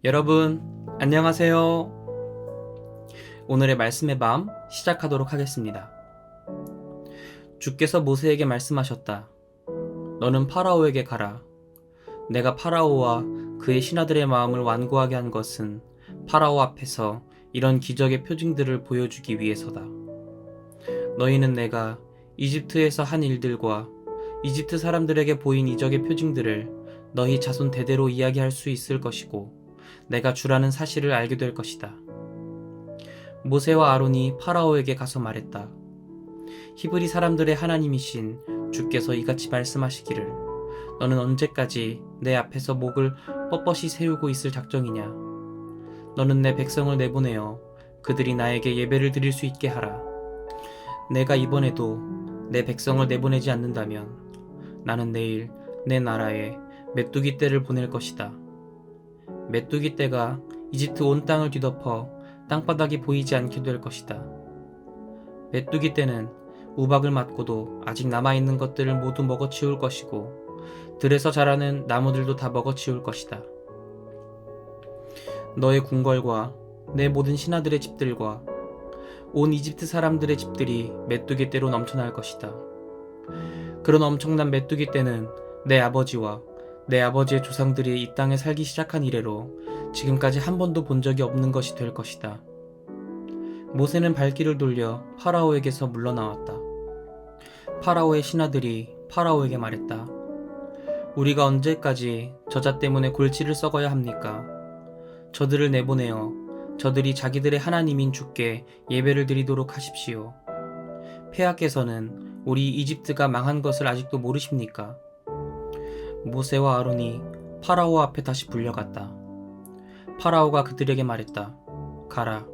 여러분, 안녕하세요. 오늘의 말씀의 밤 시작하도록 하겠습니다. 주께서 모세에게 말씀하셨다. 너는 파라오에게 가라. 내가 파라오와 그의 신하들의 마음을 완고하게 한 것은 파라오 앞에서 이런 기적의 표징들을 보여주기 위해서다. 너희는 내가 이집트에서 한 일들과 이집트 사람들에게 보인 이적의 표징들을 너희 자손 대대로 이야기할 수 있을 것이고 내가 주라는 사실을 알게 될 것이다. 모세와 아론이 파라오에게 가서 말했다. 히브리 사람들의 하나님이신 주께서 이같이 말씀하시기를 너는 언제까지 내 앞에서 목을 뻣뻣이 세우고 있을 작정이냐? 너는 내 백성을 내보내어 그들이 나에게 예배를 드릴 수 있게 하라. 내가 이번에도 내 백성을 내보내지 않는다면 나는 내일 내 나라에 메뚜기 떼를 보낼 것이다. 메뚜기 떼가 이집트 온 땅을 뒤덮어 땅바닥이 보이지 않게 될 것이다. 메뚜기 떼는 우박을 맞고도 아직 남아있는 것들을 모두 먹어치울 것이고 들에서 자라는 나무들도 다 먹어치울 것이다. 너의 궁궐과 내 모든 신하들의 집들과 온 이집트 사람들의 집들이 메뚜기 떼로 넘쳐날 것이다. 그런 엄청난 메뚜기 떼는 내 아버지와 내 아버지의 조상들이 이 땅에 살기 시작한 이래로 지금까지 한 번도 본 적이 없는 것이 될 것이다. 모세는 발길을 돌려 파라오에게서 물러나왔다. 파라오의 신하들이 파라오에게 말했다. 우리가 언제까지 저자 때문에 골치를 썩어야 합니까? 저들을 내보내어 저들이 자기들의 하나님인 주께 예배를 드리도록 하십시오. 폐하께서는 우리 이집트가 망한 것을 아직도 모르십니까? 모세와 아론이 파라오 앞에 다시 불려갔다. 파라오가 그들에게 말했다. 가라.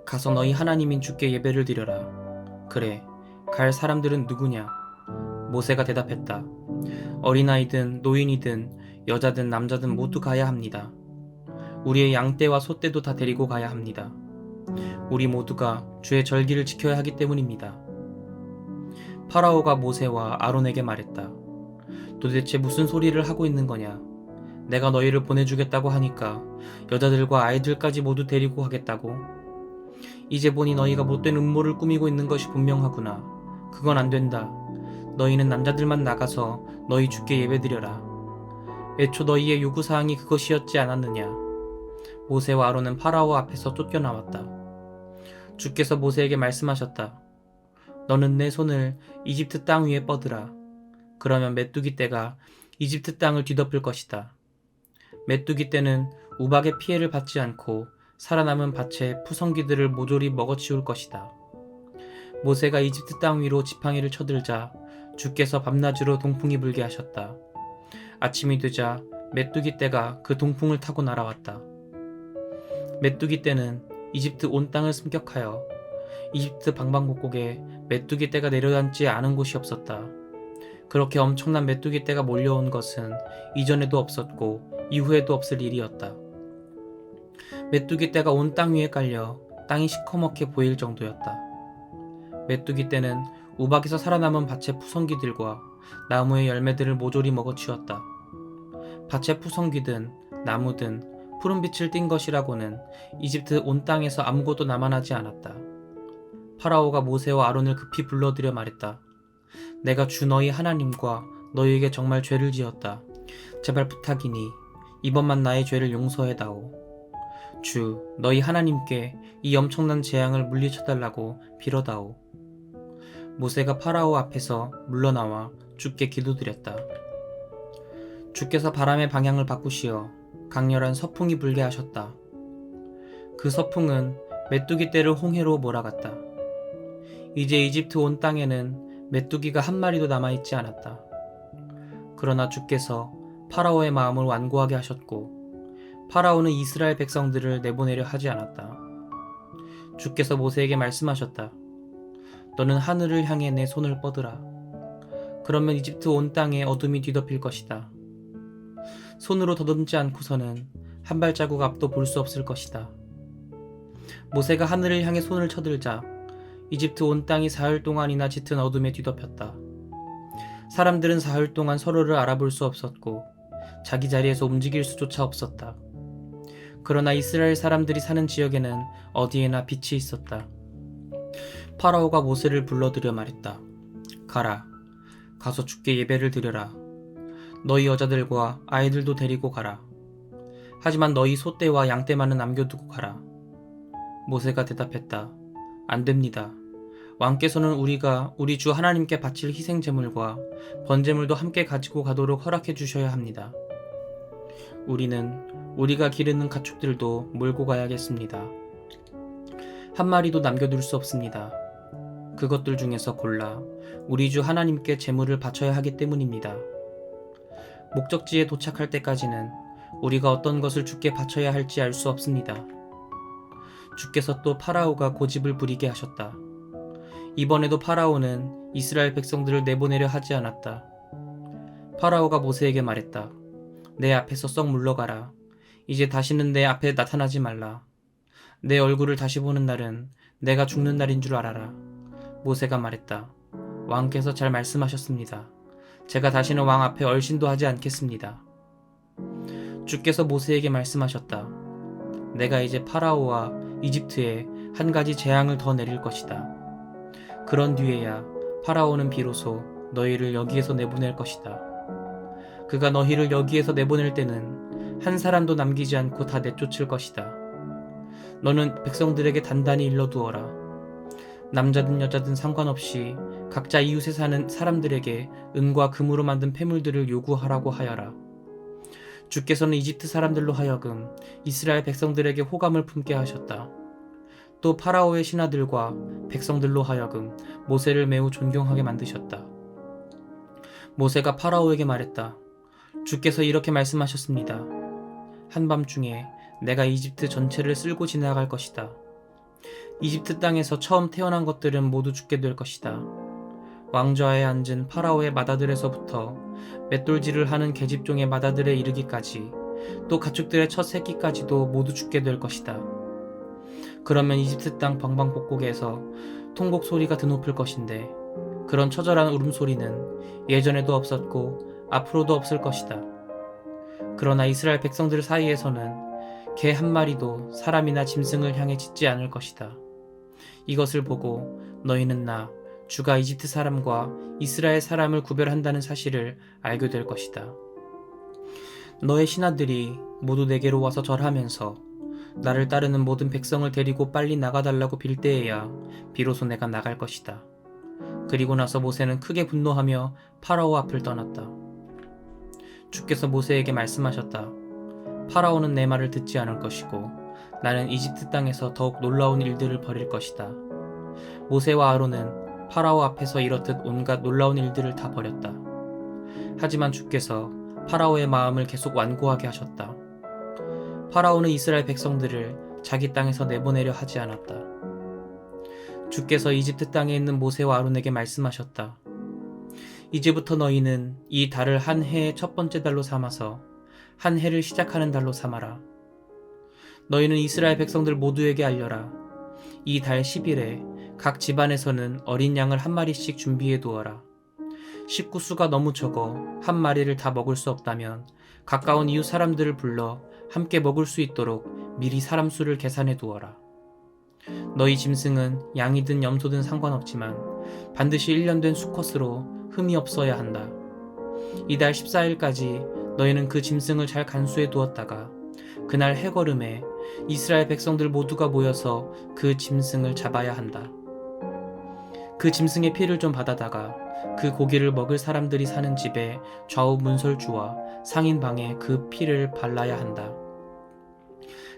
가서 너희 하나님인 주께 예배를 드려라. 그래. 갈 사람들은 누구냐? 모세가 대답했다. 어린아이든 노인이든 여자든 남자든 모두 가야 합니다. 우리의 양떼와 소떼도 다 데리고 가야 합니다. 우리 모두가 주의 절기를 지켜야 하기 때문입니다. 파라오가 모세와 아론에게 말했다. 도대체 무슨 소리를 하고 있는 거냐? 내가 너희를 보내주겠다고 하니까 여자들과 아이들까지 모두 데리고 가겠다고? 이제 보니 너희가 못된 음모를 꾸미고 있는 것이 분명하구나. 그건 안 된다. 너희는 남자들만 나가서 너희 주께 예배드려라. 애초 너희의 요구사항이 그것이었지 않았느냐? 모세와 아론은 파라오 앞에서 쫓겨나왔다. 주께서 모세에게 말씀하셨다. 너는 내 손을 이집트 땅 위에 뻗으라. 그러면 메뚜기 떼가 이집트 땅을 뒤덮을 것이다. 메뚜기 떼는 우박의 피해를 받지 않고 살아남은 밭의 푸성기들을 모조리 먹어치울 것이다. 모세가 이집트 땅 위로 지팡이를 쳐들자 주께서 밤낮으로 동풍이 불게 하셨다. 아침이 되자 메뚜기 떼가 그 동풍을 타고 날아왔다. 메뚜기 떼는 이집트 온 땅을 습격하여 이집트 방방곡곡에 메뚜기 떼가 내려앉지 않은 곳이 없었다. 그렇게 엄청난 메뚜기 떼가 몰려온 것은 이전에도 없었고 이후에도 없을 일이었다. 메뚜기 떼가 온 땅 위에 깔려 땅이 시커멓게 보일 정도였다. 메뚜기 떼는 우박에서 살아남은 밭의 푸성기들과 나무의 열매들을 모조리 먹어치웠다. 밭의 푸성기든 나무든 푸른빛을 띤 것이라고는 이집트 온 땅에서 아무것도 남아나지 않았다. 파라오가 모세와 아론을 급히 불러들여 말했다. 내가 주 너희 하나님과 너희에게 정말 죄를 지었다. 제발 부탁이니 이번만 나의 죄를 용서해다오. 주 너희 하나님께 이 엄청난 재앙을 물리쳐달라고 빌어다오. 모세가 파라오 앞에서 물러나와 주께 기도드렸다. 주께서 바람의 방향을 바꾸시어 강렬한 서풍이 불게 하셨다. 그 서풍은 메뚜기 떼를 홍해로 몰아갔다. 이제 이집트 온 땅에는 메뚜기가 한 마리도 남아있지 않았다. 그러나 주께서 파라오의 마음을 완고하게 하셨고 파라오는 이스라엘 백성들을 내보내려 하지 않았다. 주께서 모세에게 말씀하셨다. 너는 하늘을 향해 내 손을 뻗으라. 그러면 이집트 온 땅에 어둠이 뒤덮일 것이다. 손으로 더듬지 않고서는 한 발자국 앞도 볼 수 없을 것이다. 모세가 하늘을 향해 손을 쳐들자 이집트 온 땅이 사흘 동안이나 짙은 어둠에 뒤덮였다. 사람들은 사흘 동안 서로를 알아볼 수 없었고 자기 자리에서 움직일 수조차 없었다. 그러나 이스라엘 사람들이 사는 지역에는 어디에나 빛이 있었다. 파라오가 모세를 불러들여 말했다. 가라. 가서 주께 예배를 드려라. 너희 여자들과 아이들도 데리고 가라. 하지만 너희 소떼와 양떼만은 남겨두고 가라. 모세가 대답했다. 안 됩니다. 왕께서는 우리가 우리 주 하나님께 바칠 희생제물과 번제물도 함께 가지고 가도록 허락해 주셔야 합니다. 우리는 우리가 기르는 가축들도 몰고 가야겠습니다. 한 마리도 남겨둘 수 없습니다. 그것들 중에서 골라 우리 주 하나님께 제물을 바쳐야 하기 때문입니다. 목적지에 도착할 때까지는 우리가 어떤 것을 주께 바쳐야 할지 알 수 없습니다. 주께서 또 파라오가 고집을 부리게 하셨다. 이번에도 파라오는 이스라엘 백성들을 내보내려 하지 않았다. 파라오가 모세에게 말했다. 내 앞에서 썩 물러가라. 이제 다시는 내 앞에 나타나지 말라. 내 얼굴을 다시 보는 날은 내가 죽는 날인 줄 알아라. 모세가 말했다. 왕께서 잘 말씀하셨습니다. 제가 다시는 왕 앞에 얼씬도 하지 않겠습니다. 주께서 모세에게 말씀하셨다. 내가 이제 파라오와 이집트에 한 가지 재앙을 더 내릴 것이다. 그런 뒤에야 파라오는 비로소 너희를 여기에서 내보낼 것이다. 그가 너희를 여기에서 내보낼 때는 한 사람도 남기지 않고 다 내쫓을 것이다. 너는 백성들에게 단단히 일러두어라. 남자든 여자든 상관없이 각자 이웃에 사는 사람들에게 은과 금으로 만든 폐물들을 요구하라고 하여라. 주께서는 이집트 사람들로 하여금 이스라엘 백성들에게 호감을 품게 하셨다. 또 파라오의 신하들과 백성들로 하여금 모세를 매우 존경하게 만드셨다. 모세가 파라오에게 말했다. 주께서 이렇게 말씀하셨습니다. 한밤중에 내가 이집트 전체를 쓸고 지나갈 것이다. 이집트 땅에서 처음 태어난 것들은 모두 죽게 될 것이다. 왕좌에 앉은 파라오의 맏아들에서부터 맷돌질을 하는 계집종의 맏아들에 이르기까지 또 가축들의 첫 새끼까지도 모두 죽게 될 것이다. 그러면 이집트 땅 방방곡곡에서 통곡 소리가 드높을 것인데 그런 처절한 울음소리는 예전에도 없었고 앞으로도 없을 것이다. 그러나 이스라엘 백성들 사이에서는 개 한 마리도 사람이나 짐승을 향해 짖지 않을 것이다. 이것을 보고 너희는 나 주가 이집트 사람과 이스라엘 사람을 구별한다는 사실을 알게 될 것이다. 너의 신하들이 모두 내게로 와서 절하면서 나를 따르는 모든 백성을 데리고 빨리 나가달라고 빌 때에야 비로소 내가 나갈 것이다. 그리고 나서 모세는 크게 분노하며 파라오 앞을 떠났다. 주께서 모세에게 말씀하셨다. 파라오는 내 말을 듣지 않을 것이고 나는 이집트 땅에서 더욱 놀라운 일들을 벌일 것이다. 모세와 아론은 파라오 앞에서 이렇듯 온갖 놀라운 일들을 다 벌였다. 하지만 주께서 파라오의 마음을 계속 완고하게 하셨다. 파라오는 이스라엘 백성들을 자기 땅에서 내보내려 하지 않았다. 주께서 이집트 땅에 있는 모세와 아론에게 말씀하셨다. 이제부터 너희는 이 달을 한 해의 첫 번째 달로 삼아서 한 해를 시작하는 달로 삼아라. 너희는 이스라엘 백성들 모두에게 알려라. 이 달 10일에 각 집안에서는 어린 양을 한 마리씩 준비해 두어라. 식구수가 너무 적어 한 마리를 다 먹을 수 없다면 가까운 이웃 사람들을 불러 함께 먹을 수 있도록 미리 사람 수를 계산해 두어라. 너희 짐승은 양이든 염소든 상관없지만 반드시 1년 된 수컷으로 흠이 없어야 한다. 이달 14일까지 너희는 그 짐승을 잘 간수해 두었다가 그날 해걸음에 이스라엘 백성들 모두가 모여서 그 짐승을 잡아야 한다. 그 짐승의 피를 좀 받아다가 그 고기를 먹을 사람들이 사는 집의 좌우 문설주와 상인방에 그 피를 발라야 한다.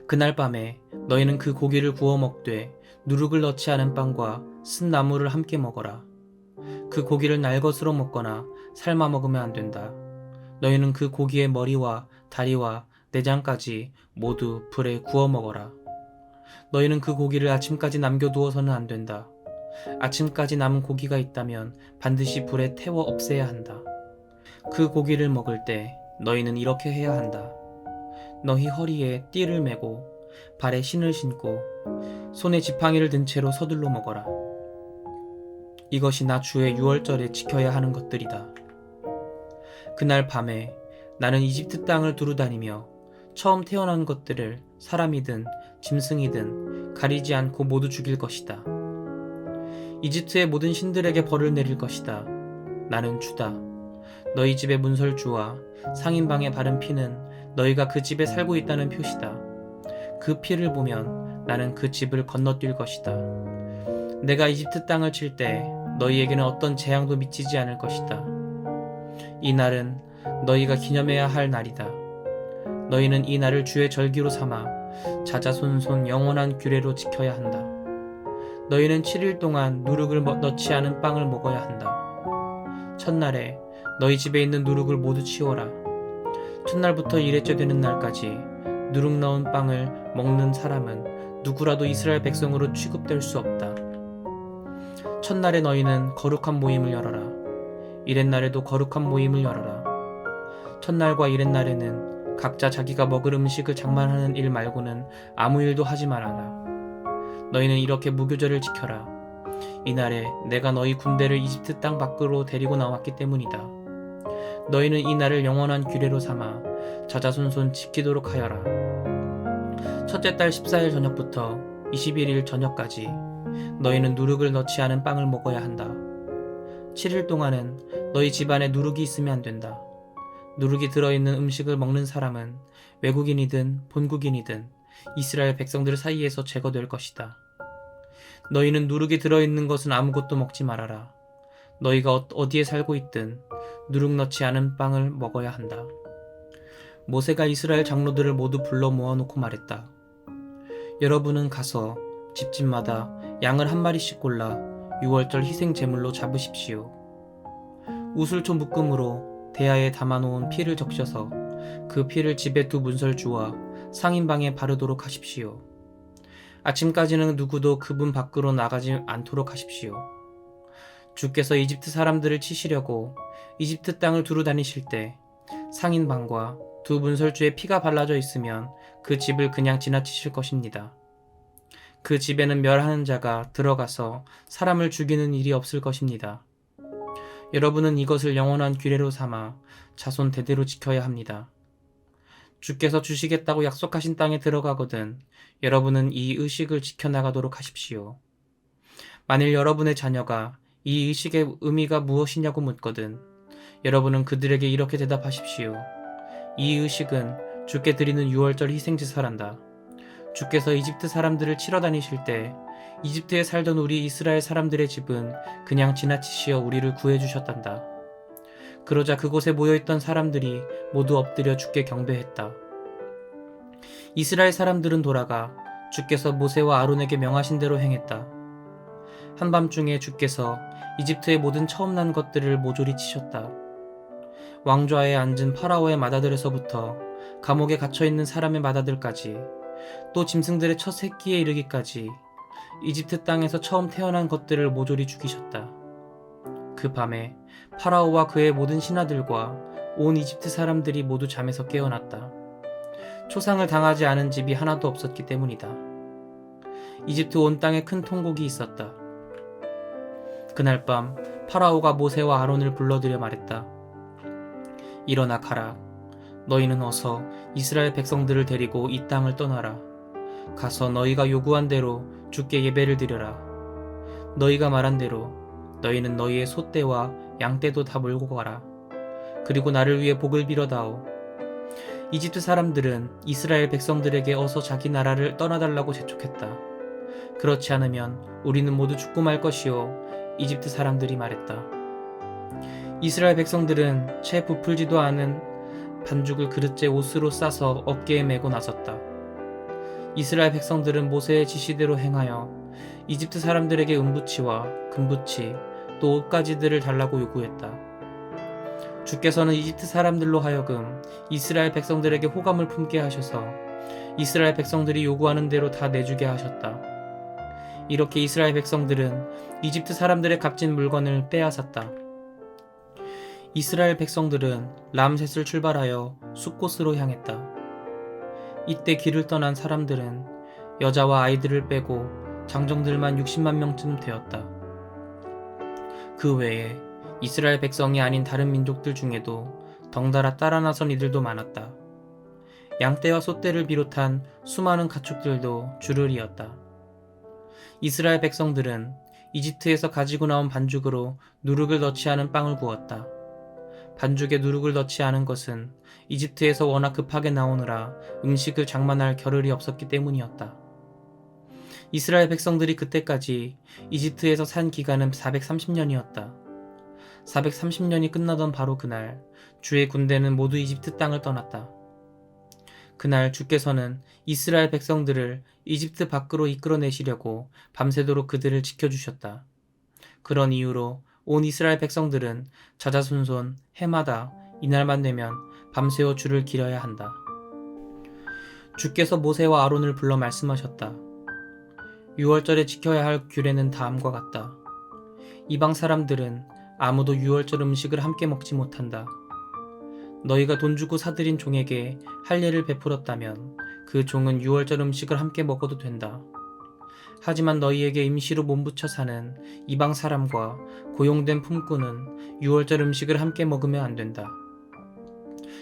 그날 밤에 너희는 그 고기를 구워 먹되 누룩을 넣지 않은 빵과 쓴 나물을 함께 먹어라. 그 고기를 날 것으로 먹거나 삶아 먹으면 안 된다. 너희는 그 고기의 머리와 다리와 내장까지 모두 불에 구워 먹어라. 너희는 그 고기를 아침까지 남겨두어서는 안 된다. 아침까지 남은 고기가 있다면 반드시 불에 태워 없애야 한다. 그 고기를 먹을 때 너희는 이렇게 해야 한다. 너희 허리에 띠를 매고 발에 신을 신고 손에 지팡이를 든 채로 서둘러 먹어라. 이것이 나 주의 유월절에 지켜야 하는 것들이다. 그날 밤에 나는 이집트 땅을 두루다니며 처음 태어난 것들을 사람이든 짐승이든 가리지 않고 모두 죽일 것이다. 이집트의 모든 신들에게 벌을 내릴 것이다. 나는 주다. 너희 집의 문설주와 상인방에 바른 피는 너희가 그 집에 살고 있다는 표시다. 그 피를 보면 나는 그 집을 건너뛸 것이다. 내가 이집트 땅을 칠 때 너희에게는 어떤 재앙도 미치지 않을 것이다. 이 날은 너희가 기념해야 할 날이다. 너희는 이 날을 주의 절기로 삼아 자자손손 영원한 규례로 지켜야 한다. 너희는 7일 동안 누룩을 넣지 않은 빵을 먹어야 한다. 첫날에 너희 집에 있는 누룩을 모두 치워라. 첫날부터 일회째 되는 날까지 누룩 넣은 빵을 먹는 사람은 누구라도 이스라엘 백성으로 취급될 수 없다. 첫날에 너희는 거룩한 모임을 열어라. 이렛날에도 거룩한 모임을 열어라. 첫날과 이렛날에는 각자 자기가 먹을 음식을 장만하는 일 말고는 아무 일도 하지 말아라. 너희는 이렇게 무교절을 지켜라. 이날에 내가 너희 군대를 이집트 땅 밖으로 데리고 나왔기 때문이다. 너희는 이 날을 영원한 규례로 삼아 자자손손 지키도록 하여라. 첫째 달 14일 저녁부터 21일 저녁까지 너희는 누룩을 넣지 않은 빵을 먹어야 한다. 7일 동안은 너희 집안에 누룩이 있으면 안 된다. 누룩이 들어있는 음식을 먹는 사람은 외국인이든 본국인이든 이스라엘 백성들 사이에서 제거될 것이다. 너희는 누룩이 들어있는 것은 아무것도 먹지 말아라. 너희가 어디에 살고 있든 누룩 넣지 않은 빵을 먹어야 한다. 모세가 이스라엘 장로들을 모두 불러 모아놓고 말했다. 여러분은 가서 집집마다 양을 한 마리씩 골라 6월절 희생 제물로 잡으십시오. 우슬초 묶음으로 대야에 담아놓은 피를 적셔서 그 피를 집의 두 문설주와 상인방에 바르도록 하십시오. 아침까지는 누구도 그분 밖으로 나가지 않도록 하십시오. 주께서 이집트 사람들을 치시려고 이집트 땅을 두루 다니실 때 상인방과 두 문설주에 피가 발라져 있으면 그 집을 그냥 지나치실 것입니다. 그 집에는 멸하는 자가 들어가서 사람을 죽이는 일이 없을 것입니다. 여러분은 이것을 영원한 규례로 삼아 자손 대대로 지켜야 합니다. 주께서 주시겠다고 약속하신 땅에 들어가거든 여러분은 이 의식을 지켜나가도록 하십시오. 만일 여러분의 자녀가 이 의식의 의미가 무엇이냐고 묻거든 여러분은 그들에게 이렇게 대답하십시오. 이 의식은 주께 드리는 6월절 희생제사란다. 주께서 이집트 사람들을 치러 다니실 때 이집트에 살던 우리 이스라엘 사람들의 집은 그냥 지나치시어 우리를 구해주셨단다. 그러자 그곳에 모여있던 사람들이 모두 엎드려 주께 경배했다. 이스라엘 사람들은 돌아가 주께서 모세와 아론에게 명하신 대로 행했다. 한밤중에 주께서 이집트의 모든 처음 난 것들을 모조리 치셨다. 왕좌에 앉은 파라오의 맏아들에서부터 감옥에 갇혀있는 사람의 맏아들까지 또 짐승들의 첫 새끼에 이르기까지 이집트 땅에서 처음 태어난 것들을 모조리 죽이셨다. 그 밤에 파라오와 그의 모든 신하들과 온 이집트 사람들이 모두 잠에서 깨어났다. 초상을 당하지 않은 집이 하나도 없었기 때문이다. 이집트 온 땅에 큰 통곡이 있었다. 그날 밤 파라오가 모세와 아론을 불러들여 말했다. 일어나 가라. 너희는 어서 이스라엘 백성들을 데리고 이 땅을 떠나라. 가서 너희가 요구한 대로 주께 예배를 드려라. 너희가 말한 대로 너희는 너희의 소떼와 양떼도 다 몰고 가라. 그리고 나를 위해 복을 빌어다오. 이집트 사람들은 이스라엘 백성들에게 어서 자기 나라를 떠나달라고 재촉했다. 그렇지 않으면 우리는 모두 죽고 말 것이오. 이집트 사람들이 말했다. 이스라엘 백성들은 채 부풀지도 않은 반죽을 그릇째 옷으로 싸서 어깨에 메고 나섰다. 이스라엘 백성들은 모세의 지시대로 행하여 이집트 사람들에게 은부치와 금부치 또 옷가지들을 달라고 요구했다. 주께서는 이집트 사람들로 하여금 이스라엘 백성들에게 호감을 품게 하셔서 이스라엘 백성들이 요구하는 대로 다 내주게 하셨다. 이렇게 이스라엘 백성들은 이집트 사람들의 값진 물건을 빼앗았다. 이스라엘 백성들은 람셋을 출발하여 숫곳으로 향했다. 이때 길을 떠난 사람들은 여자와 아이들을 빼고 장정들만 60만 명쯤 되었다. 그 외에 이스라엘 백성이 아닌 다른 민족들 중에도 덩달아 따라 나선 이들도 많았다. 양떼와 소떼를 비롯한 수많은 가축들도 줄을 이었다. 이스라엘 백성들은 이집트에서 가지고 나온 반죽으로 누룩을 넣지 않은 빵을 구웠다. 반죽에 누룩을 넣지 않은 것은 이집트에서 워낙 급하게 나오느라 음식을 장만할 겨를이 없었기 때문이었다. 이스라엘 백성들이 그때까지 이집트에서 산 기간은 430년이었다. 430년이 끝나던 바로 그날, 주의 군대는 모두 이집트 땅을 떠났다. 그날 주께서는 이스라엘 백성들을 이집트 밖으로 이끌어내시려고 밤새도록 그들을 지켜주셨다. 그런 이유로 온 이스라엘 백성들은 자자손손 해마다 이날만 되면 밤새워 주를 기려야 한다. 주께서 모세와 아론을 불러 말씀하셨다. 유월절에 지켜야 할 규례는 다음과 같다. 이방 사람들은 아무도 유월절 음식을 함께 먹지 못한다. 너희가 돈 주고 사들인 종에게 할례를 베풀었다면 그 종은 유월절 음식을 함께 먹어도 된다. 하지만 너희에게 임시로 몸붙여 사는 이방 사람과 고용된 품꾼은 유월절 음식을 함께 먹으면 안 된다.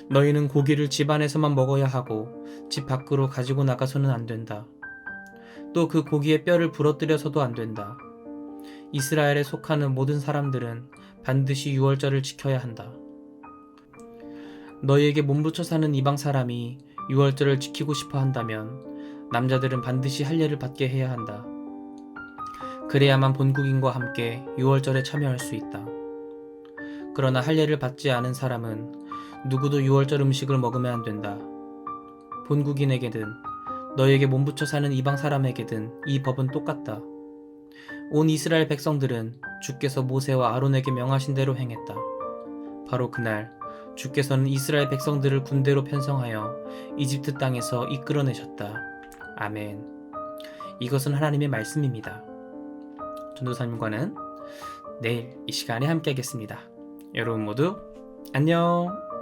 너희는 고기를 집 안에서만 먹어야 하고 집 밖으로 가지고 나가서는 안 된다. 또 그 고기의 뼈를 부러뜨려서도 안 된다. 이스라엘에 속하는 모든 사람들은 반드시 유월절을 지켜야 한다. 너희에게 몸붙여 사는 이방 사람이 유월절을 지키고 싶어 한다면 남자들은 반드시 할례를 받게 해야 한다. 그래야만 본국인과 함께 유월절에 참여할 수 있다. 그러나 할례를 받지 않은 사람은 누구도 유월절 음식을 먹으면 안 된다. 본국인에게든 너희에게 몸붙여 사는 이방 사람에게든 이 법은 똑같다. 온 이스라엘 백성들은 주께서 모세와 아론에게 명하신 대로 행했다. 바로 그날 주께서는 이스라엘 백성들을 군대로 편성하여 이집트 땅에서 이끌어내셨다. 아멘. 이것은 하나님의 말씀입니다. 전도사님과는 내일 이 시간에 함께 하겠습니다. 여러분 모두 안녕.